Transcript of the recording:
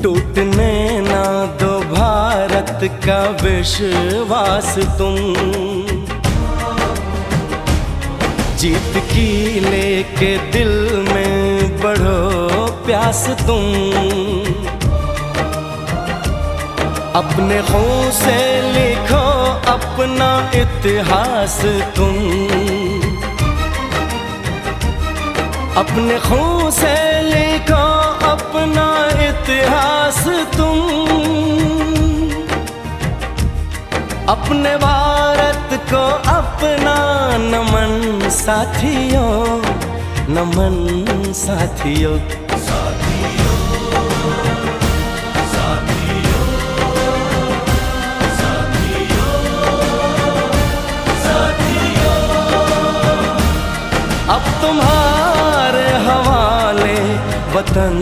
टूटने ना दो भारत का विश्वास तुम, जीत की लेके दिल में बढ़ो प्यास तुम। अपने खून से लिखो अपना इतिहास तुम, अपने खून से लिखो अपना इतिहास तुम। अपने भारत को अपना नमन साथियों, नमन साथियों। अब तुम्हारे हवाले वतन